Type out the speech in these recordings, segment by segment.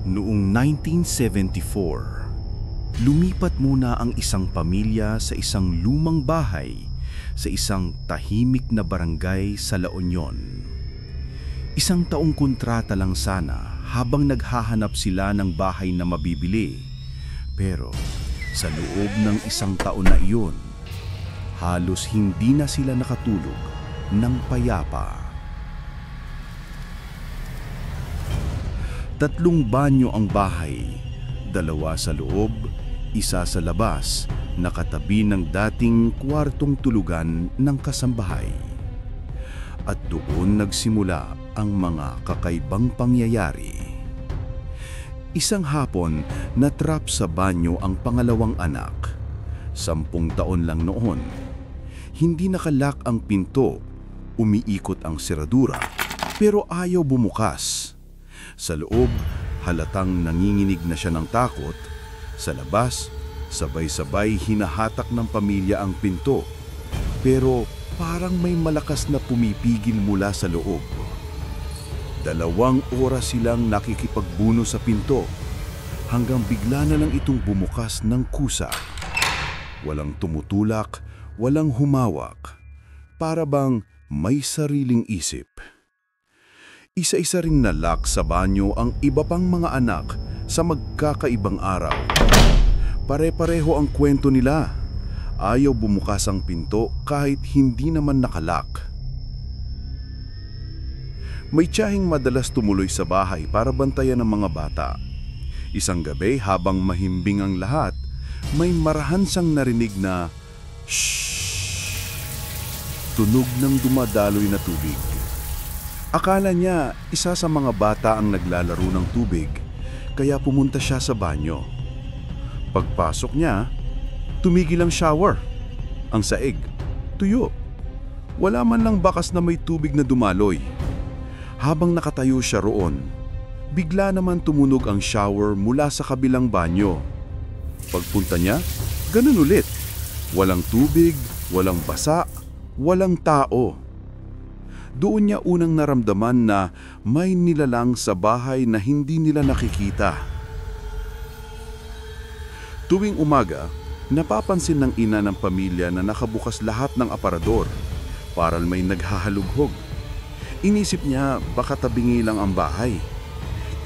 Noong 1974, lumipat muna ang isang pamilya sa isang lumang bahay sa isang tahimik na barangay sa La Union. Isang taong kontrata lang sana habang naghahanap sila ng bahay na mabibili. Pero sa loob ng isang taon na iyon, halos hindi na sila nakatulog ng payapa. 3 banyo ang bahay, 2 sa loob, 1 sa labas, nakatabi ng dating kwartong tulugan ng kasambahay. At doon nagsimula ang mga kakaibang pangyayari. Isang hapon, natrap sa banyo ang pangalawang anak. 10 taon lang noon. Hindi nakalak ang pinto, umiikot ang seradura, pero ayaw bumukas. Sa loob, halatang nanginginig na siya ng takot. Sa labas, sabay-sabay hinahatak ng pamilya ang pinto. Pero parang may malakas na pumipigil mula sa loob. 2 oras silang nakikipagbuno sa pinto hanggang bigla na lang itong bumukas ng kusa. Walang tumutulak, walang humawak. Para bang may sariling isip. Isa-isa ring nalak sa banyo ang iba pang mga anak sa magkakaibang araw. Pare-pareho ang kwento nila. Ayaw bumukas ang pinto kahit hindi naman nakalak. May tiyahing madalas tumuloy sa bahay para bantayan ng mga bata. Isang gabi habang mahimbing ang lahat, may marahansang narinig na shhh, tunog ng dumadaloy na tubig. Akala niya isa sa mga bata ang naglalaro ng tubig, kaya pumunta siya sa banyo. Pagpasok niya, tumigil ang shower. Ang saig, tuyo. Wala man lang bakas na may tubig na dumaloy. Habang nakatayo siya roon, bigla naman tumunog ang shower mula sa kabilang banyo. Pagpunta niya, ganun ulit. Walang tubig, walang basa, walang tao. Doon niya unang naramdaman na may nilalang sa bahay na hindi nila nakikita. Tuwing umaga, napapansin ng ina ng pamilya na nakabukas lahat ng aparador, parang may naghahalughog. Inisip niya baka tabingi lang ang bahay.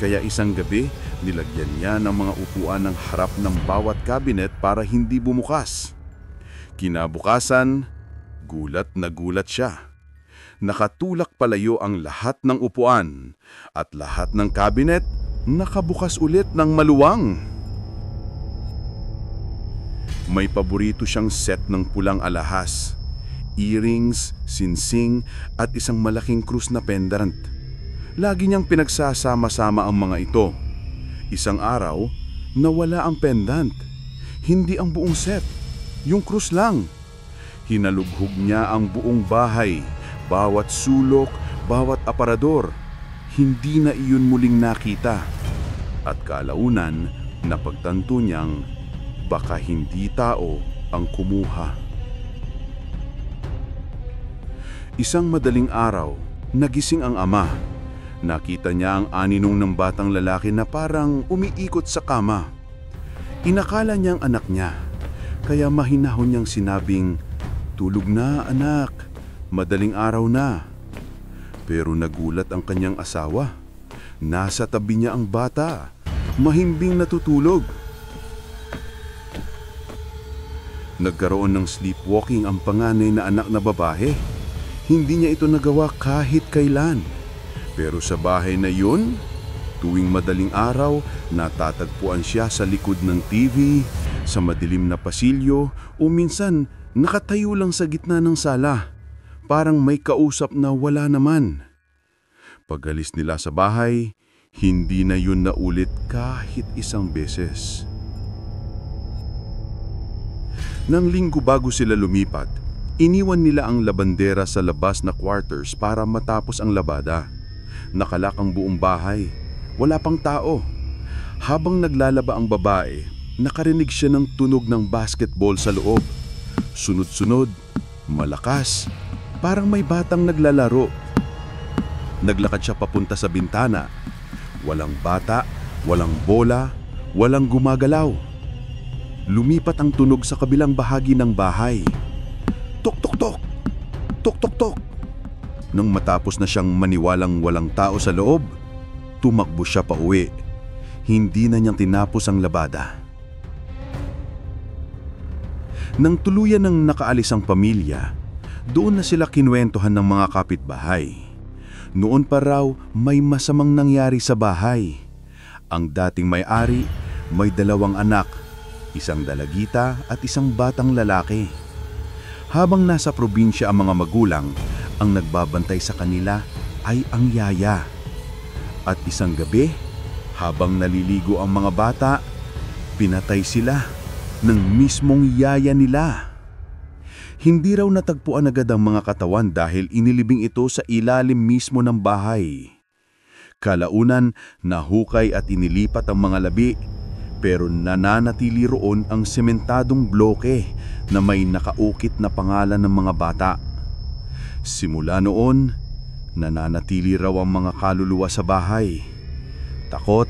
Kaya isang gabi, nilagyan niya ng mga upuan ng harap ng bawat cabinet para hindi bumukas. Kinabukasan, gulat na gulat siya. Nakatulak palayo ang lahat ng upuan at lahat ng cabinet nakabukas ulit ng maluwang. May paborito siyang set ng pulang alahas, earrings, sinsing at isang malaking krus na pendant. Lagi niyang pinagsasama-sama ang mga ito. Isang araw, nawala ang pendant. Hindi ang buong set, yung krus lang. Hinalughog niya ang buong bahay. Bawat sulok, bawat aparador, hindi na iyon muling nakita. At kalaunan, napagtanto niyang baka hindi tao ang kumuha. Isang madaling araw, nagising ang ama. Nakita niya ang aninong ng batang lalaki na parang umiikot sa kama. Inakala niyang anak niya, kaya mahinahon niyang sinabing, "Tulog na, anak. Madaling araw na." Pero nagulat ang kanyang asawa. Nasa tabi niya ang bata, mahimbing natutulog. Nagkaroon ng sleepwalking ang panganay na anak na babae. Hindi niya ito nagawa kahit kailan. Pero sa bahay na yun, tuwing madaling araw, natatagpuan siya sa likod ng TV, sa madilim na pasilyo, o minsan nakatayo lang sa gitna ng sala. Parang may kausap na wala naman. Pag-alis nila sa bahay, hindi na yun naulit kahit isang beses. Nang linggo bago sila lumipat, iniwan nila ang labandera sa labas na quarters para matapos ang labada. Nakalak ang buong bahay. Wala pang tao. Habang naglalaba ang babae, nakarinig siya ng tunog ng basketball sa loob. Sunod-sunod, malakas. Parang may batang naglalaro. Naglakad siya papunta sa bintana. Walang bata, Walang bola, walang gumagalaw. Lumipat ang tunog sa kabilang bahagi ng bahay. Tok tok tok! Tok tok tok! Nang matapos na siyang maniwalang walang tao sa loob, tumakbo siya pa uwi. Hindi na niyang tinapos ang labada. Nang tuluyan ng nakaalis ang pamilya, doon na sila kinuwentuhan ng mga kapitbahay. Noon pa raw may masamang nangyari sa bahay. Ang dating may-ari may 2 anak, isang dalagita at isang batang lalaki. Habang nasa probinsya ang mga magulang, ang nagbabantay sa kanila ay ang yaya. At isang gabi, habang naliligo ang mga bata, pinatay sila ng mismong yaya nila. Hindi raw natagpuan agad ang mga katawan dahil inilibing ito sa ilalim mismo ng bahay. Kalaunan, nahukay at inilipat ang mga labi, pero nananatili roon ang sementadong bloke na may nakaukit na pangalan ng mga bata. Simula noon, nananatili raw ang mga kaluluwa sa bahay. Takot,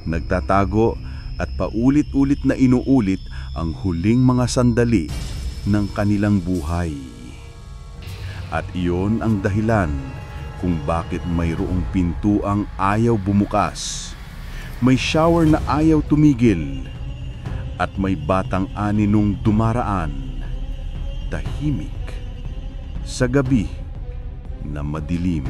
nagtatago at paulit-ulit na inuulit ang huling mga sandali ng kanilang buhay. At iyon ang dahilan kung bakit mayroong pintuang ayaw bumukas, may shower na ayaw tumigil, at may batang aninong dumaraan, tahimik, sa gabi na madilim.